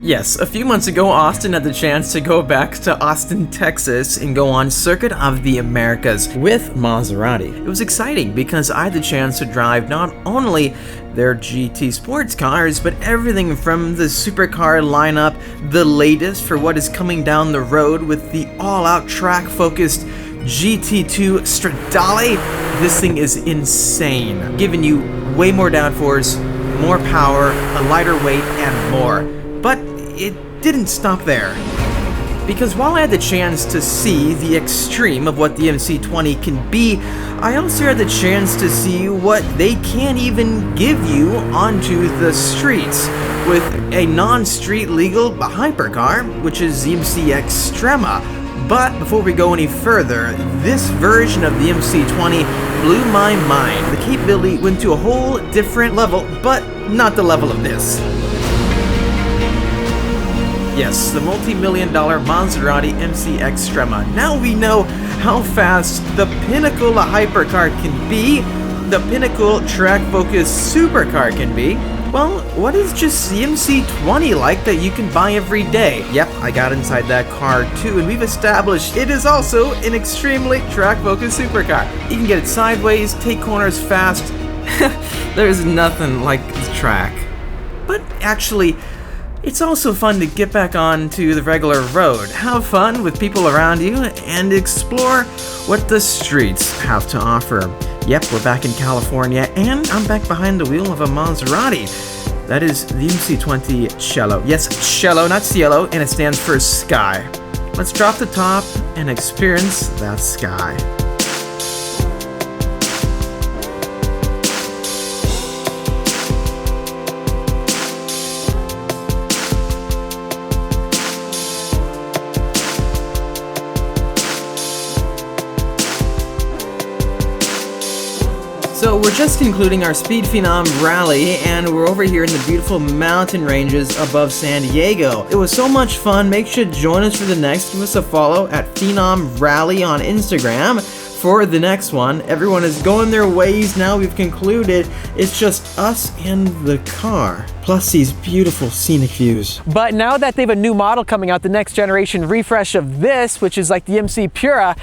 Yes, a few months ago, Austin had the chance to go back to Austin, Texas and go on Circuit of the Americas with Maserati. It was exciting because I had the chance to drive not only their GT sports cars, but everything from the supercar lineup, the latest for what is coming down the road with the all-out track-focused GT2 Stradale. This thing is insane, giving you way more downforce, more power, a lighter weight, and more. But it didn't stop there. Because while I had the chance to see the extreme of what the MC20 can be, I also had the chance to see what they can't even give you onto the streets with a non-street legal hypercar, which is the MC Extrema. But before we go any further, this version of the MC20 blew my mind. The capability went to a whole different level, but not the level of this. Yes, the multi-million-dollar Maserati MC Extrema. Now we know how fast the pinnacle a hypercar can be, the pinnacle track-focused supercar can be. Well, what is just the MC20 like that you can buy every day? Yep, I got inside that car too, and we've established it is also an extremely track-focused supercar. You can get it sideways, take corners fast. There's nothing like the track. But actually, it's also fun to get back onto the regular road, have fun with people around you, and explore what the streets have to offer. Yep, we're back in California, and I'm back behind the wheel of a Maserati. That is the MC20 Cielo. Yes, Cielo, not Cielo, and it stands for Sky. Let's drop the top and experience that sky. So we're just concluding our Speed Phenom rally, and we're over here in the beautiful mountain ranges above San Diego. It was so much fun. Make sure to join us for the next. Give us a follow at Phenom Rally on Instagram for the next one. Everyone is going their ways now. We've concluded. It's just us and the car, plus these beautiful scenic views. But now that they have a new model coming out, the next generation refresh of this, which is like the MC Pura,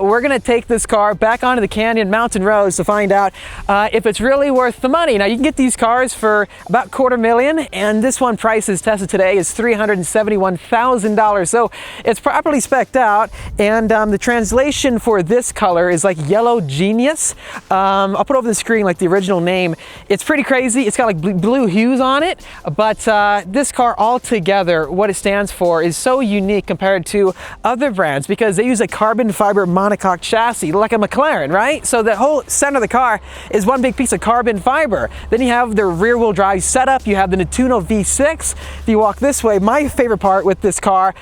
we're gonna take this car back onto the Canyon Mountain roads to find out if it's really worth the money. Now you can get these cars for about $250,000, and this one price is tested today is $371,000. So it's properly spec'd out, and the translation for this color is like Yellow Genius. I'll put over the screen like the original name. It's pretty crazy. It's got like blue hues on it, but this car altogether, what it stands for is so unique compared to other brands because they use a carbon fiber monocoque chassis like a McLaren, right? So the whole center of the car is one big piece of carbon fiber. Then you have the rear wheel drive setup. You have the Natuno V6. If you walk this way, my favorite part with this car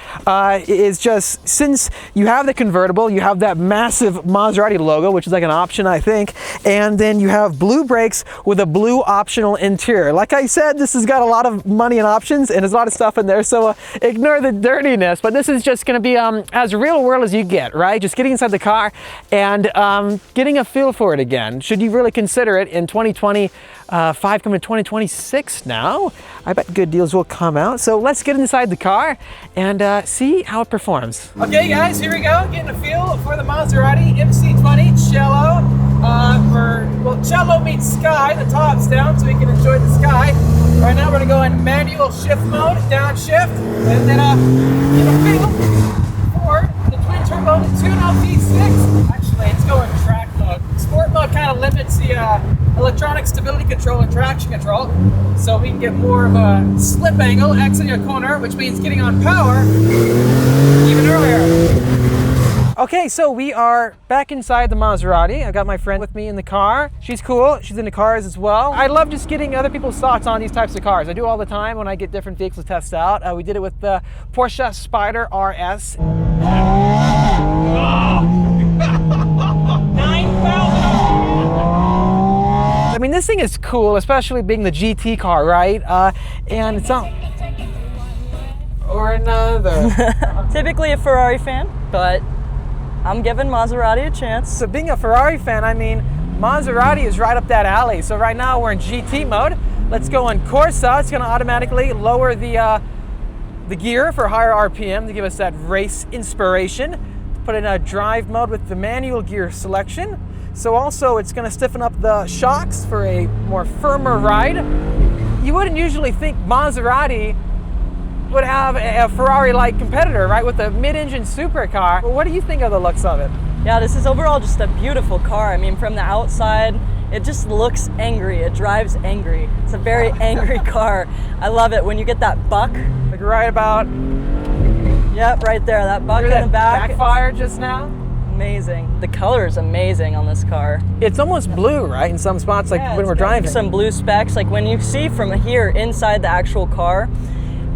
is just since you have the convertible, you have that massive Maserati logo, which is like an option, I think, and then you have blue brakes with a blue optional interior. Like I said, this has got a lot of money and options, and there's a lot of stuff in there, so ignore the dirtiness, but this is just going to be as real world as you get, right? Just getting inside the car and getting a feel for it again. Should you really consider it in 2025 coming to 2026 now? I bet good deals will come out, so let's get inside the car and see how it performs. Okay guys, here we go, getting a feel for the Maserati MC20 Cielo. Well, Cielo meets Sky, the top's down so we can enjoy the sky. Right now we're gonna go in manual shift mode, downshift, and then get a feel for the twin turbo Natuno V6. Actually, it's going track mode. Sport mode kind of limits the electronic stability control and traction control, so we can get more of a slip angle exiting a corner, which means getting on power even earlier. Okay, so we are back inside the Maserati. I got my friend with me in the car. She's cool, she's into cars as well. I love just getting other people's thoughts on these types of cars. I do all the time when I get different vehicles to test out. We did it with the Porsche Spyder RS. 9,000! I mean, this thing is cool, especially being the GT car, right? And it's not... Or another. Typically a Ferrari fan, but I'm giving Maserati a chance. So being a Ferrari fan, I mean, Maserati is right up that alley. So right now we're in GT mode. Let's go in Corsa. It's gonna automatically lower the the gear for higher RPM to give us that race inspiration. Put in a drive mode with the manual gear selection. So also it's going to stiffen up the shocks for a more firmer ride. You wouldn't usually think Maserati would have a Ferrari-like competitor, right, with a mid-engine supercar. What do you think of the looks of it? Yeah, this is overall just a beautiful car. I mean, from the outside, it just looks angry. It drives angry. It's a very angry car. I love it when you get that buck. Like right about... Yep, right there, that buck in the back. Backfire just now? Amazing. The color is amazing on this car. It's almost blue, right, in some spots, like when we're driving. Some blue specks, like when you see from here inside the actual car,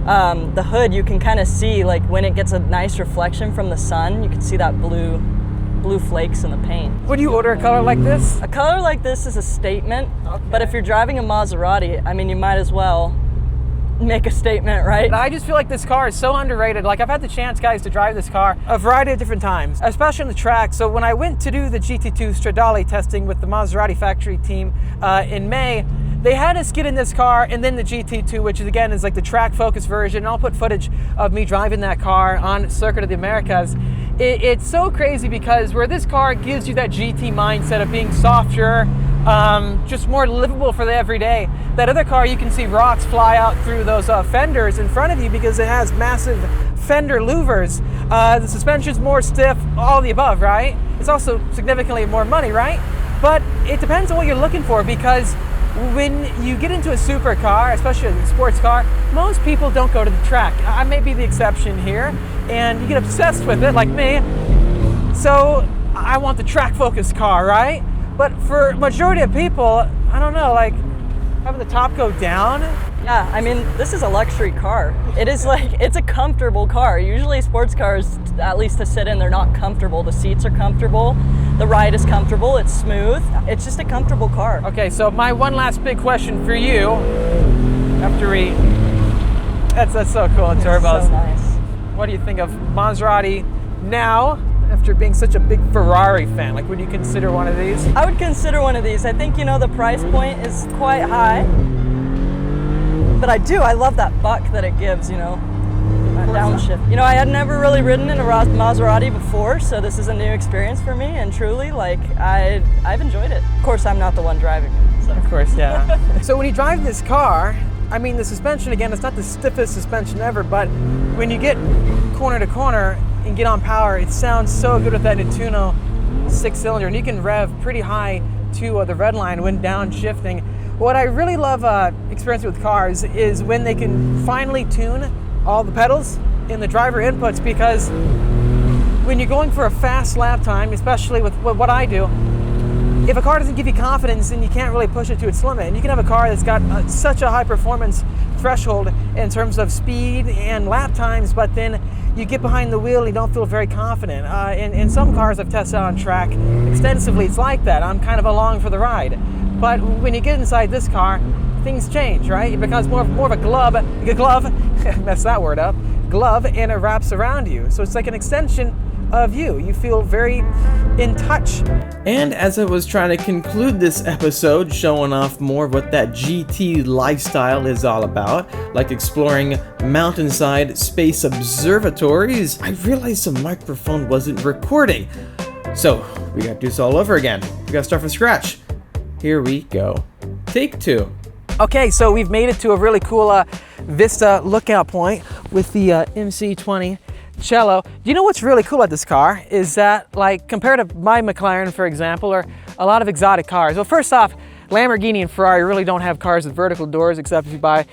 the hood, you can kind of see, like when it gets a nice reflection from the sun, you can see that blue flakes in the paint. Would you order a color like this? A color like this is a statement, but if you're driving a Maserati, I mean, you might as well make a statement, right? I just feel like this car is so underrated. Like, I've had the chance, guys, to drive this car a variety of different times, especially on the track. So when I went to do the GT2 Stradale testing with the Maserati factory team in May, they had us get in this car and then the GT2, which is, again, is like the track focused version. And I'll put footage of me driving that car on Circuit of the Americas. It's so crazy because where this car gives you that GT mindset of being softer, just more livable for the everyday. That other car, you can see rocks fly out through those fenders in front of you because it has massive fender louvers. The suspension's more stiff, all the above, right? It's also significantly more money, right? But it depends on what you're looking for, because when you get into a supercar, especially a sports car, most people don't go to the track. I may be the exception here, and you get obsessed with it like me. So I want the track focused car, right? But for majority of people, I don't know, like having the top go down. Yeah, I mean, this is a luxury car. It is like, it's a comfortable car. Usually sports cars, at least to sit in, they're not comfortable. The seats are comfortable, the ride is comfortable, it's smooth. It's just a comfortable car. Okay, so my one last big question for you, after we, that's so cool, turbos. So nice. What do you think of Maserati now, after being such a big Ferrari fan? Like, would you consider one of these? I would consider one of these. I think, you know, the price point is quite high. But I love that buck that it gives, you know, that downshift. You know, I had never really ridden in a Maserati before, so this is a new experience for me, and truly, like, I've enjoyed it. Of course, I'm not the one driving it. So. Of course, yeah. So when you drive this car, I mean, the suspension, again, it's not the stiffest suspension ever, but when you get corner to corner and get on power, it sounds so good with that Nettuno 6-cylinder, and you can rev pretty high to the red line when downshifting. What I really love experiencing with cars is when they can finally tune all the pedals in the driver inputs, because when you're going for a fast lap time, especially with what I do, if a car doesn't give you confidence, then you can't really push it to its limit. And you can have a car that's got such a high performance threshold in terms of speed and lap times, but then you get behind the wheel and you don't feel very confident. In some cars I've tested on track extensively, it's like that. I'm kind of along for the ride. But when you get inside this car, things change, right? It becomes more of a glove, mess that word up, glove, and it wraps around you. So it's like an extension of you. You feel very in touch. And as I was trying to conclude this episode, showing off more of what that GT lifestyle is all about, like exploring mountainside space observatories, I realized the microphone wasn't recording. So we gotta do this all over again. We gotta start from scratch. Here we go. Take 2. Okay, so we've made it to a really cool Vista lookout point with the MC20 Cello. Do you know what's really cool about this car is that, like, compared to my McLaren, for example, or a lot of exotic cars? Well, first off, Lamborghini and Ferrari really don't have cars with vertical doors, except if you buy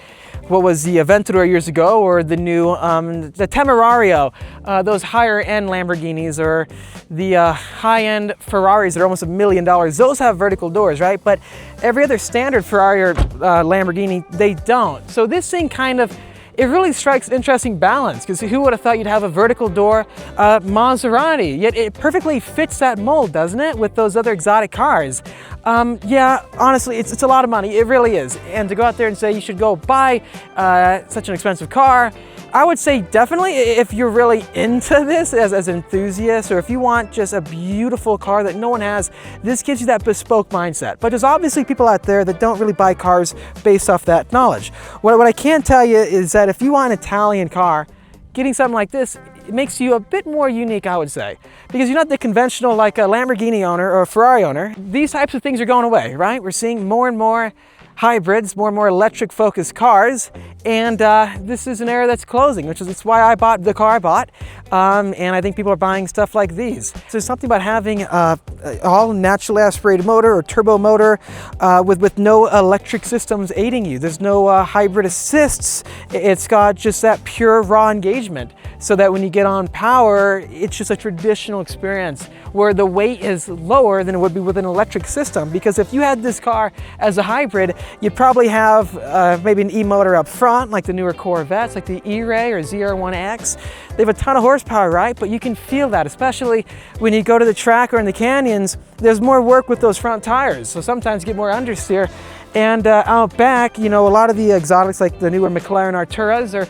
what was the Aventador years ago, or the new the Temerario, those higher end Lamborghinis, or the high-end Ferraris that are almost $1 million. Those have vertical doors, right? But every other standard Ferrari or Lamborghini, they don't. So this thing kind of, it really strikes an interesting balance, because who would have thought you'd have a vertical door Maserati? Yet it perfectly fits that mold, doesn't it, with those other exotic cars. Yeah, honestly, it's a lot of money. It really is. And to go out there and say you should go buy such an expensive car, I would say definitely if you're really into this as an enthusiast, or if you want just a beautiful car that no one has, this gives you that bespoke mindset. But there's obviously people out there that don't really buy cars based off that knowledge. What I can tell you is that if you want an Italian car, getting something like this, it makes you a bit more unique, I would say. Because you're not the conventional, like a Lamborghini owner or a Ferrari owner. These types of things are going away, right? We're seeing more and more hybrids, more and more electric focused cars, and this is an era that's closing, which is why I bought the car I bought, and I think people are buying stuff like these. So there's something about having all natural aspirated motor or turbo motor with no electric systems aiding you. There's no hybrid assists. It's got just that pure raw engagement, so that when you get on power, it's just a traditional experience where the weight is lower than it would be with an electric system. Because if you had this car as a hybrid, you'd probably have maybe an e-motor up front, like the newer Corvettes, like the E-Ray or ZR1X. They have a ton of horsepower, right? But you can feel that, especially when you go to the track or in the canyons. There's more work with those front tires, so sometimes you get more understeer. And out back, you know, a lot of the exotics, like the newer McLaren Arturas or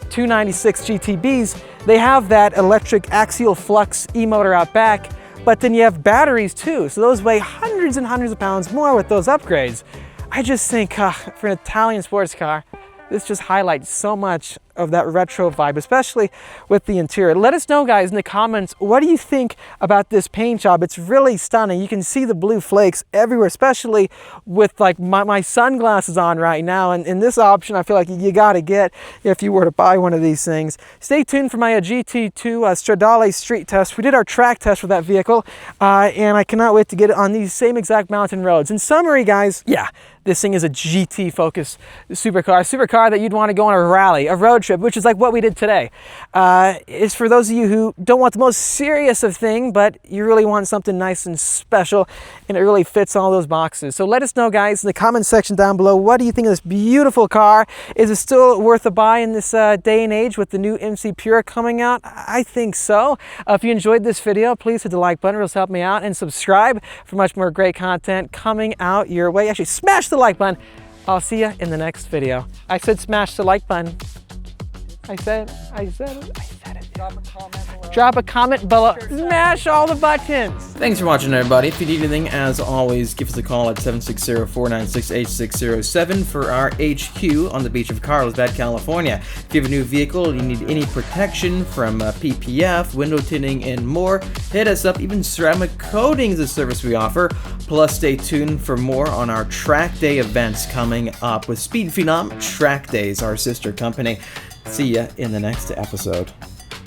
296 GTBs, they have that electric axial flux e-motor out back, but then you have batteries too, so those weigh hundreds and hundreds of pounds more with those upgrades. I just think for an Italian sports car, this just highlights so much of that retro vibe, especially with the interior. Let us know, guys, in the comments, what do you think about this paint job? It's really stunning. You can see the blue flakes everywhere, especially with like my sunglasses on right now. And this option, I feel like you gotta get if you were to buy one of these things. Stay tuned for my GT2 Stradale street test. We did our track test with that vehicle, and I cannot wait to get it on these same exact mountain roads. In summary, guys, yeah, this thing is a GT-focused supercar that you'd want to go on a rally, a road trip, which is like what we did today. It's for those of you who don't want the most serious of thing, but you really want something nice and special, and it really fits all those boxes. So let us know, guys, in the comment section down below, what do you think of this beautiful car? Is it still worth a buy in this day and age with the new MC Pura coming out? I think so. If you enjoyed this video, please hit the like button. It'll help me out, and subscribe for much more great content coming out your way. Actually, smash the like button. I'll see you in the next video. I said smash the like button. I said it. Drop a comment below. Smash all the buttons. Thanks for watching, everybody. If you need anything, as always, give us a call at 760-496-8607 for our HQ on the beach of Carlsbad, California. If you have a new vehicle and you need any protection from PPF, window tinting, and more, hit us up. Even ceramic coating is a service we offer. Plus, stay tuned for more on our track day events coming up with Speed Phenom Track Days, our sister company. See ya in the next episode.